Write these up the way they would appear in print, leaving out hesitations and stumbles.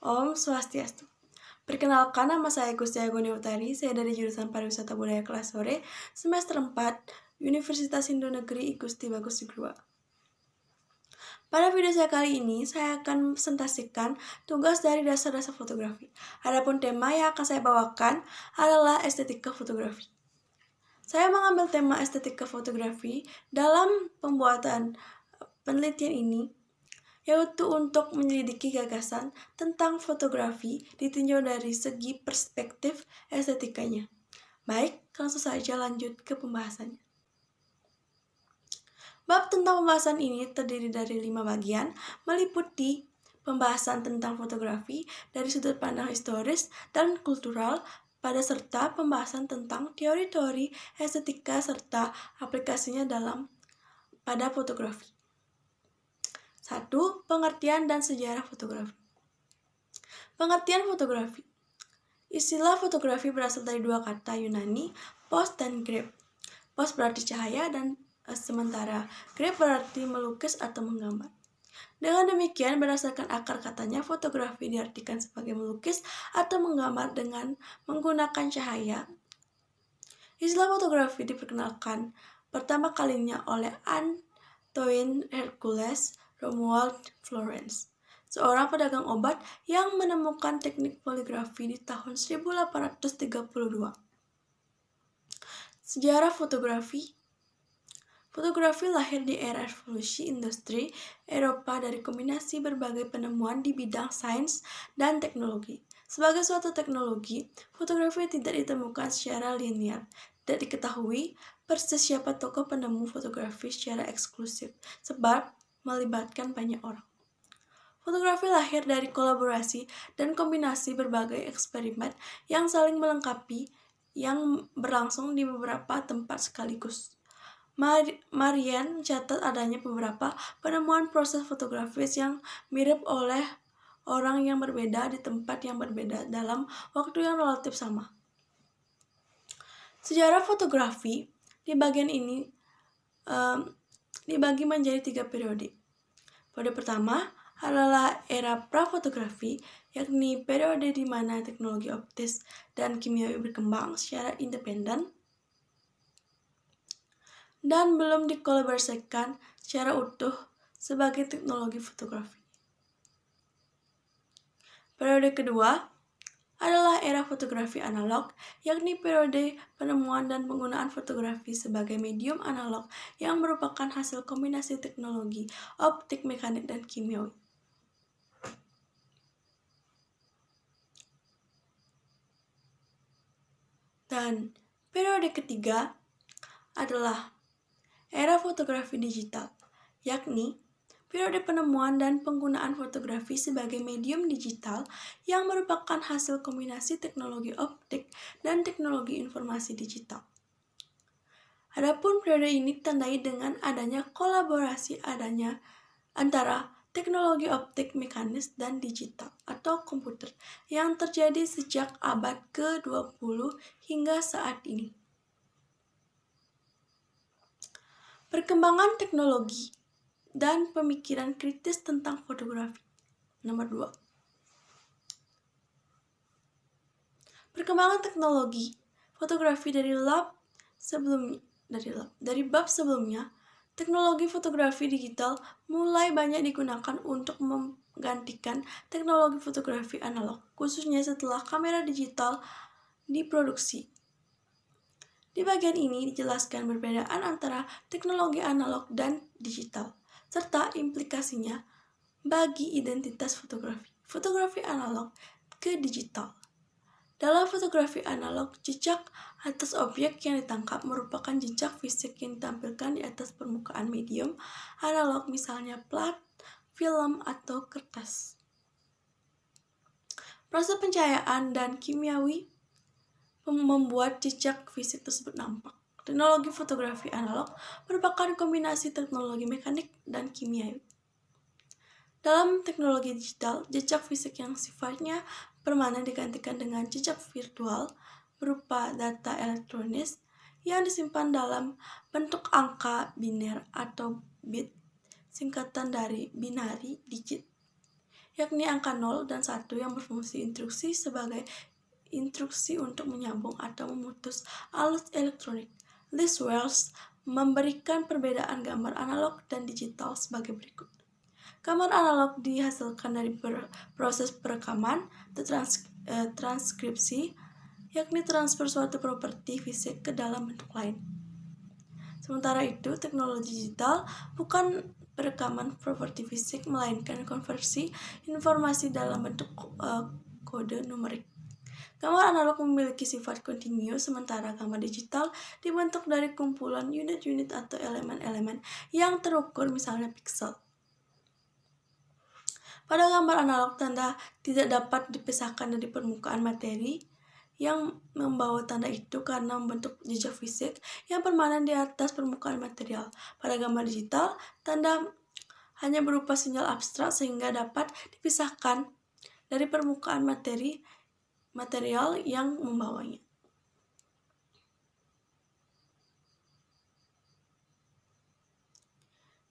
Om Swastiastu. Perkenalkan, nama saya Gusti Agoni Utari, saya dari jurusan Pariwisata Budaya kelas sore, semester 4, Universitas Indo Negeri Igusti Bagus Sigrua. Pada video saya kali ini, saya akan presentasikan tugas dari dasar-dasar fotografi. Adapun tema yang akan saya bawakan adalah estetika fotografi. Saya mengambil tema estetika fotografi dalam pembuatan penelitian ini, yaitu untuk menyelidiki gagasan tentang fotografi ditinjau dari segi perspektif estetikanya. Baik, langsung saja lanjut ke pembahasannya. Bab tentang pembahasan ini terdiri dari 5 bagian, meliputi pembahasan tentang fotografi dari sudut pandang historis dan kultural, serta pembahasan tentang teori-teori estetika serta aplikasinya pada fotografi. 1. Pengertian dan sejarah fotografi. Pengertian fotografi. Istilah fotografi berasal dari dua kata Yunani, pos dan grep. Pos berarti cahaya dan sementara grep berarti melukis atau menggambar. Dengan demikian, berdasarkan akar katanya, fotografi diartikan sebagai melukis atau menggambar dengan menggunakan cahaya. Istilah fotografi diperkenalkan pertama kalinya oleh Antoine Hercules Romuald Florence, seorang pedagang obat yang menemukan teknik poligrafi di tahun 1832. Sejarah fotografi. Fotografi lahir di era revolusi industri Eropa dari kombinasi berbagai penemuan di bidang sains dan teknologi. Sebagai suatu teknologi, fotografi tidak ditemukan secara linear. Tidak diketahui persis siapa tokoh penemu fotografi secara eksklusif, sebab melibatkan banyak orang. Fotografi lahir dari kolaborasi dan kombinasi berbagai eksperimen yang saling melengkapi yang berlangsung di beberapa tempat sekaligus. Marian mencatat adanya beberapa penemuan proses fotografis yang mirip oleh orang yang berbeda di tempat yang berbeda dalam waktu yang relatif sama. Sejarah fotografi di bagian ini dibagi menjadi 3 periode. Periode pertama adalah era prafotografi, yakni periode di mana teknologi optis dan kimiawi berkembang secara independen dan belum dikolaborasikan secara utuh sebagai teknologi fotografi. Periode kedua adalah era fotografi analog, yakni periode penemuan dan penggunaan fotografi sebagai medium analog yang merupakan hasil kombinasi teknologi optik, mekanik, dan kimiawi. Dan periode ketiga adalah era fotografi digital, yakni periode penemuan dan penggunaan fotografi sebagai medium digital yang merupakan hasil kombinasi teknologi optik dan teknologi informasi digital. Adapun periode ini ditandai dengan adanya kolaborasi antara teknologi optik, mekanis, dan digital atau komputer yang terjadi sejak abad ke-20 hingga saat ini. Perkembangan teknologi dan pemikiran kritis tentang fotografi. Nomor 2. Perkembangan teknologi fotografi dari bab sebelumnya, teknologi fotografi digital mulai banyak digunakan untuk menggantikan teknologi fotografi analog, khususnya setelah kamera digital diproduksi. Di bagian ini dijelaskan perbedaan antara teknologi analog dan digital, serta implikasinya bagi identitas fotografi analog ke digital. Dalam fotografi analog, jejak atas objek yang ditangkap merupakan jejak fisik yang ditampilkan di atas permukaan medium analog, misalnya plat, film, atau kertas. Proses pencahayaan dan kimiawi membuat jejak fisik tersebut nampak. Teknologi fotografi analog merupakan kombinasi teknologi mekanik dan kimiawi. Dalam teknologi digital, jejak fisik yang sifatnya permanen digantikan dengan jejak virtual berupa data elektronis yang disimpan dalam bentuk angka biner atau bit, singkatan dari binary digit, yakni angka 0 dan 1 yang berfungsi instruksi sebagai instruksi untuk menyambung atau memutus alat elektronik. Liz Wells memberikan perbedaan gambar analog dan digital sebagai berikut. Gambar analog dihasilkan dari proses perekaman atau transkripsi, yakni transfer suatu properti fisik ke dalam bentuk lain. Sementara itu, teknologi digital bukan perekaman properti fisik, melainkan konversi informasi dalam bentuk kode numerik. Gambar analog memiliki sifat kontinu, sementara gambar digital dibentuk dari kumpulan unit-unit atau elemen-elemen yang terukur, misalnya piksel. Pada gambar analog, tanda tidak dapat dipisahkan dari permukaan materi yang membawa tanda itu karena membentuk jejak fisik yang permanen di atas permukaan material. Pada gambar digital, tanda hanya berupa sinyal abstrak sehingga dapat dipisahkan dari permukaan material yang membawanya.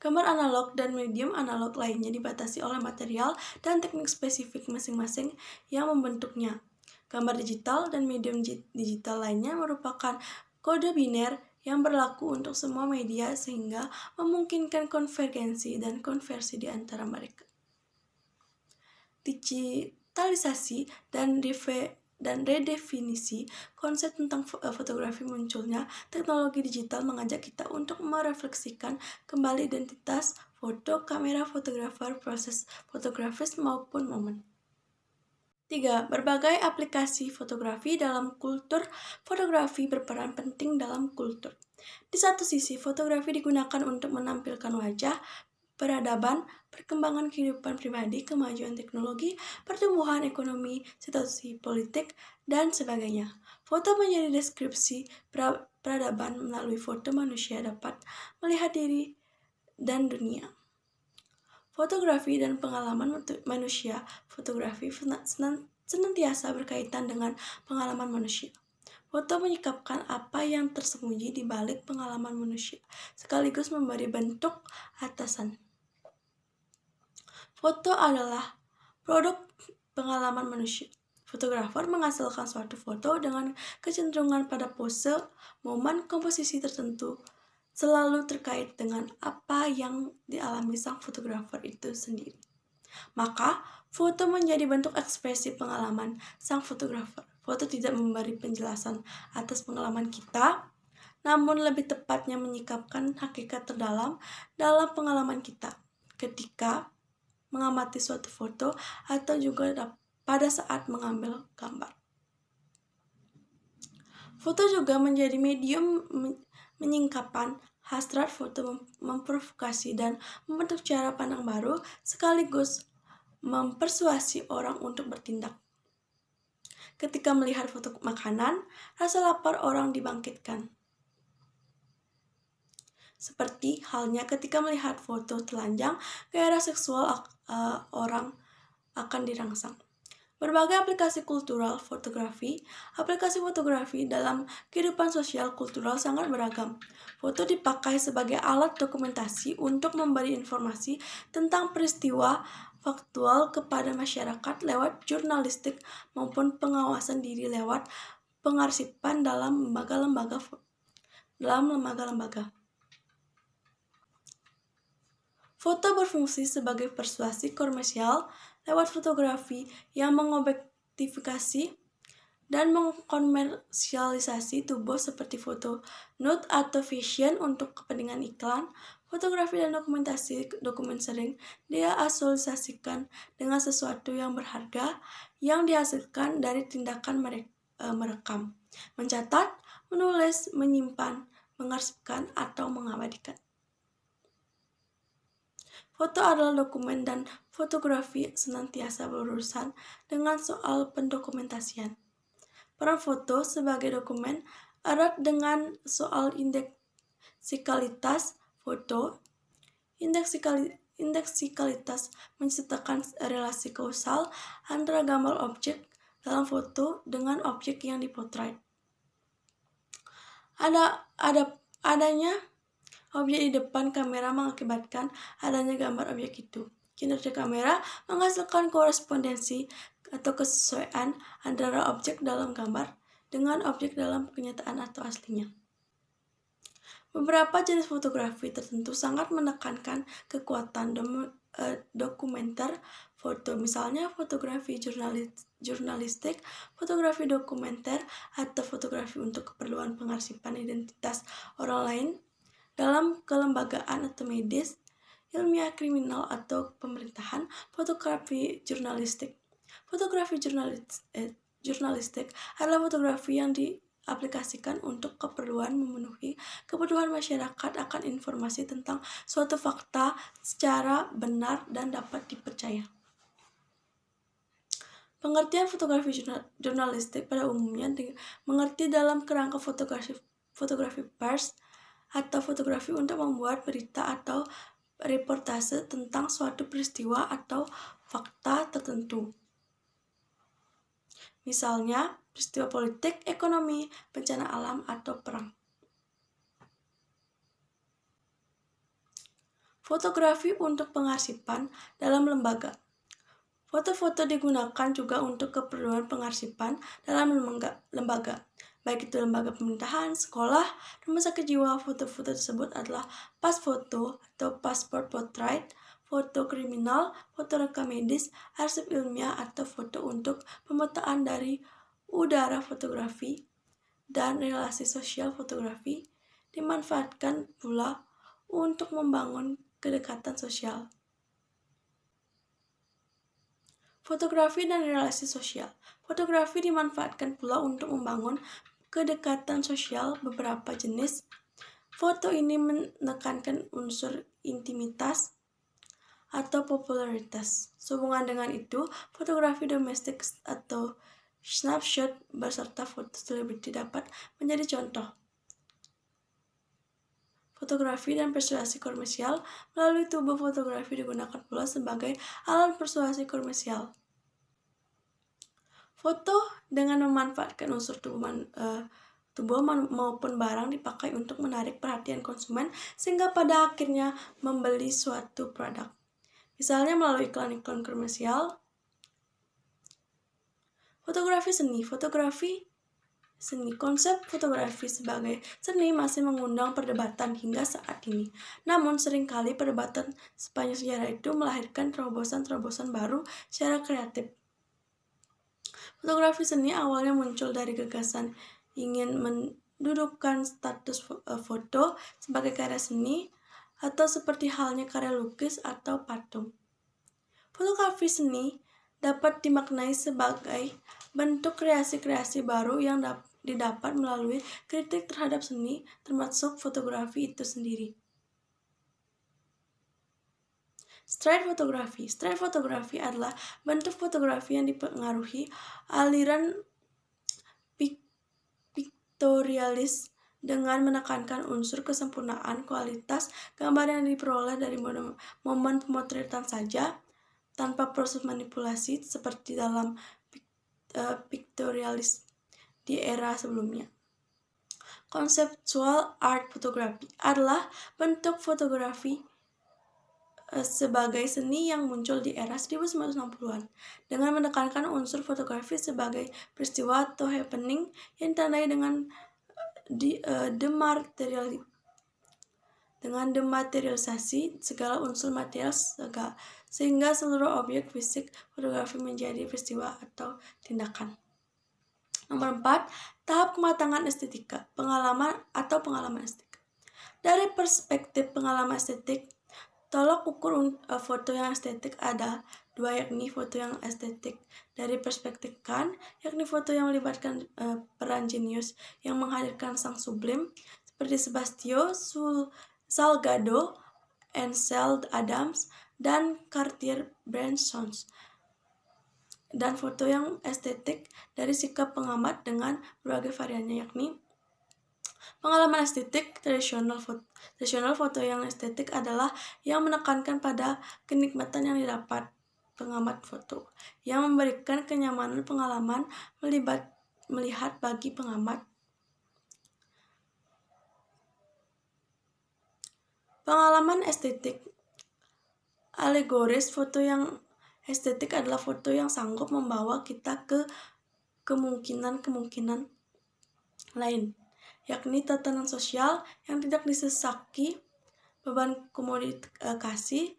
Gambar analog dan medium analog lainnya dibatasi oleh material dan teknik spesifik masing-masing yang membentuknya. Gambar digital dan medium digital lainnya merupakan kode biner yang berlaku untuk semua media sehingga memungkinkan konvergensi dan konversi di antara mereka. Digitalisasi dan redefinisi konsep tentang fotografi. Munculnya teknologi digital mengajak kita untuk merefleksikan kembali identitas foto, kamera fotografer, proses fotografis maupun momen. 3. Berbagai aplikasi fotografi dalam kultur. Fotografi berperan penting dalam kultur. Di satu sisi, fotografi digunakan untuk menampilkan wajah, peradaban, perkembangan kehidupan pribadi, kemajuan teknologi, pertumbuhan ekonomi, situasi politik, dan sebagainya. Foto menjadi deskripsi peradaban. Melalui foto, manusia dapat melihat diri dan dunia. Fotografi dan pengalaman manusia. Fotografi senantiasa berkaitan dengan pengalaman manusia. Foto menyikapkan apa yang tersembunyi di balik pengalaman manusia, sekaligus memberi bentuk atasan. Foto adalah produk pengalaman manusia. Fotografer menghasilkan suatu foto dengan kecenderungan pada pose, momen, komposisi tertentu, selalu terkait dengan apa yang dialami sang fotografer itu sendiri. Maka, foto menjadi bentuk ekspresi pengalaman sang fotografer. Foto tidak memberi penjelasan atas pengalaman kita, namun lebih tepatnya menyikapkan hakikat terdalam dalam pengalaman kita ketika mengamati suatu foto atau juga pada saat mengambil gambar. Foto juga menjadi medium menyingkapkan hasrat. Foto memprovokasi dan membentuk cara pandang baru, sekaligus mempersuasi orang untuk bertindak. Ketika melihat foto makanan, rasa lapar orang dibangkitkan. Seperti halnya ketika melihat foto telanjang, gairah seksual orang akan dirangsang. Berbagai aplikasi kultural fotografi. Aplikasi fotografi dalam kehidupan sosial kultural sangat beragam. Foto dipakai sebagai alat dokumentasi untuk memberi informasi tentang peristiwa faktual kepada masyarakat lewat jurnalistik maupun pengawasan diri lewat pengarsipan dalam lembaga-lembaga. Foto berfungsi sebagai persuasi komersial lewat fotografi yang mengobjektifikasi dan mengkomersialisasi tubuh seperti foto nude atau fashion untuk kepentingan iklan. Fotografi dan dokumen sering diasosiasikan dengan sesuatu yang berharga yang dihasilkan dari tindakan merekam, mencatat, menulis, menyimpan, mengarsipkan, atau mengabadikan. Foto adalah dokumen dan fotografi senantiasa berurusan dengan soal pendokumentasian. Peran foto sebagai dokumen erat dengan soal indeksikalitas foto. Indeksikalitas menciptakan relasi kausal antara gambar objek dalam foto dengan objek yang dipotret. Adanya objek di depan kamera mengakibatkan adanya gambar objek itu. Kinerja kamera menghasilkan korespondensi atau kesesuaian antara objek dalam gambar dengan objek dalam kenyataan atau aslinya. Beberapa jenis fotografi tertentu sangat menekankan kekuatan dokumenter foto, misalnya fotografi jurnalistik, fotografi dokumenter, atau fotografi untuk keperluan pengarsipan identitas orang lain dalam kelembagaan atau medis, ilmiah, kriminal, atau pemerintahan. Fotografi jurnalistik. Fotografi jurnalistik adalah fotografi yang diaplikasikan untuk keperluan memenuhi kebutuhan masyarakat akan informasi tentang suatu fakta secara benar dan dapat dipercaya. Pengertian fotografi jurnalistik pada umumnya mengerti dalam kerangka fotografi pers atau fotografi untuk membuat berita atau reportase tentang suatu peristiwa atau fakta tertentu. Misalnya, peristiwa politik, ekonomi, bencana alam, atau perang. Fotografi untuk pengarsipan dalam lembaga. Foto-foto digunakan juga untuk keperluan pengarsipan dalam lembaga, baik itu lembaga pemerintahan, sekolah, rumah sakit jiwa. Foto-foto tersebut adalah pas foto atau passport portrait, foto kriminal, foto rekam medis, arsip ilmiah, atau foto untuk pemetaan dari udara fotografi, dan relasi sosial fotografi dimanfaatkan pula untuk membangun kedekatan sosial. Fotografi dan relasi sosial. Fotografi dimanfaatkan pula untuk membangun kedekatan sosial. Beberapa jenis foto ini menekankan unsur intimitas atau popularitas. Sehubungan dengan itu, fotografi domestik atau snapshot beserta foto selebriti dapat menjadi contoh. Fotografi dan persuasi komersial. Melalui tubuh fotografi digunakan pula sebagai alat persuasi komersial. Foto dengan memanfaatkan unsur tubuh maupun barang dipakai untuk menarik perhatian konsumen sehingga pada akhirnya membeli suatu produk. Misalnya melalui iklan-iklan komersial. Fotografi seni. Konsep fotografi sebagai seni masih mengundang perdebatan hingga saat ini. Namun seringkali perdebatan sepanjang sejarah itu melahirkan terobosan-terobosan baru secara kreatif. Fotografi seni awalnya muncul dari gagasan ingin mendudukkan status foto sebagai karya seni atau seperti halnya karya lukis atau patung. Fotografi seni dapat dimaknai sebagai bentuk kreasi-kreasi baru yang didapat melalui kritik terhadap seni, termasuk fotografi itu sendiri. Street fotografi adalah bentuk fotografi yang dipengaruhi aliran piktorialis dengan menekankan unsur kesempurnaan kualitas gambar yang diperoleh dari momen pemotretan saja, tanpa proses manipulasi seperti dalam piktorialis di era sebelumnya. Conceptual art photography adalah bentuk fotografi sebagai seni yang muncul di era 1960-an dengan menekankan unsur fotografi sebagai peristiwa atau happening yang ditandai dengan dematerialisasi segala unsur material sehingga seluruh objek fisik fotografi menjadi peristiwa atau tindakan. Nomor 4, tahap kematangan estetika, pengalaman estetika. Dari perspektif pengalaman estetik, tolok ukur foto yang estetik ada dua, yakni foto yang estetik dari perspektif Kant, yakni foto yang melibatkan peran jenius yang menghadirkan sang sublim, seperti Sebastio Salgado, Ansel Adams, dan Cartier-Bresson. Dan foto yang estetik dari sikap pengamat dengan berbagai variannya, yakni pengalaman estetik tradisional. Foto yang estetik adalah yang menekankan pada kenikmatan yang didapat pengamat foto, yang memberikan kenyamanan pengalaman melihat bagi pengamat. Pengalaman estetik alegoris, foto yang estetik adalah foto yang sanggup membawa kita ke kemungkinan-kemungkinan lain, yakni tatanan sosial yang tidak disesaki beban komunikasi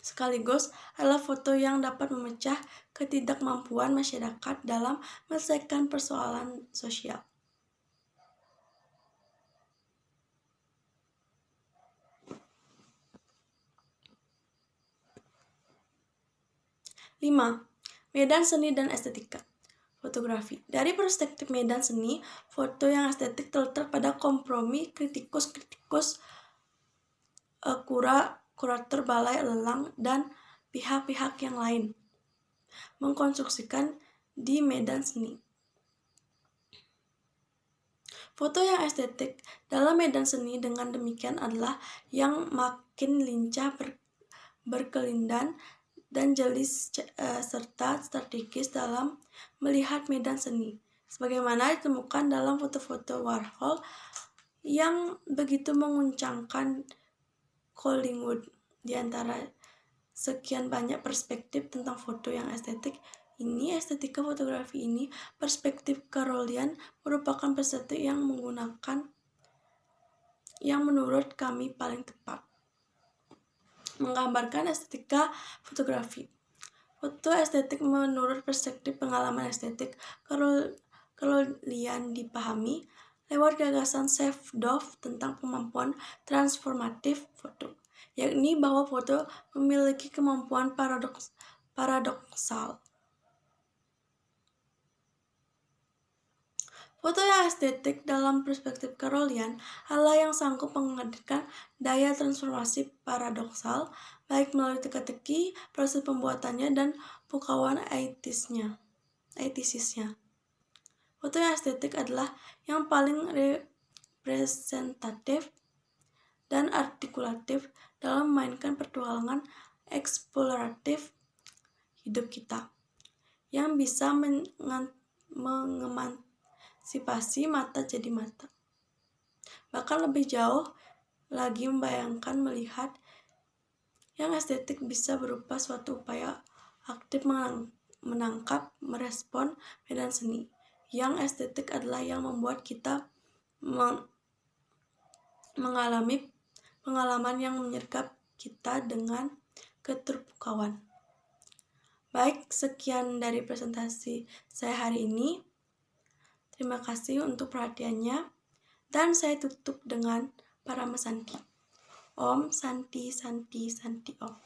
sekaligus adalah foto yang dapat memecah ketidakmampuan masyarakat dalam menyelesaikan persoalan sosial. Lima, medan seni dan estetika. Fotografi. Dari perspektif medan seni, foto yang estetik terletak pada kompromi kritikus, kurator balai lelang, dan pihak-pihak yang lain mengkonstruksikan di medan seni. Foto yang estetik dalam medan seni dengan demikian adalah yang makin lincah, berkelindan, dan jeli serta strategis dalam melihat medan seni, sebagaimana ditemukan dalam foto-foto Warhol yang begitu menguncangkan Collingwood. Di antara sekian banyak perspektif tentang foto yang estetika fotografi ini, perspektif Carolian merupakan perspektif yang menurut kami paling tepat menggambarkan estetika fotografi. Foto estetik menurut perspektif pengalaman estetik Carolian dipahami lewat gagasan Sevdov tentang kemampuan transformatif foto, yakni bahwa foto memiliki kemampuan paradoksal. Foto yang estetik dalam perspektif Carolian adalah yang sanggup menghadirkan daya transformasi paradoksal, baik melalui teka-teki, proses pembuatannya, dan pukauan etisisnya. Foto yang estetik adalah yang paling representatif dan artikulatif dalam memainkan petualangan eksploratif hidup kita, yang bisa mengemantisipasi mata jadi mata. Bahkan lebih jauh lagi membayangkan melihat yang estetik bisa berupa suatu upaya aktif menangkap, merespon medan seni. Yang estetik adalah yang membuat kita mengalami pengalaman yang menyergap kita dengan keterpukauan. Baik, sekian dari presentasi saya hari ini. Terima kasih untuk perhatiannya, dan saya tutup dengan Parama Santi. Om Santi Santi Santi Om.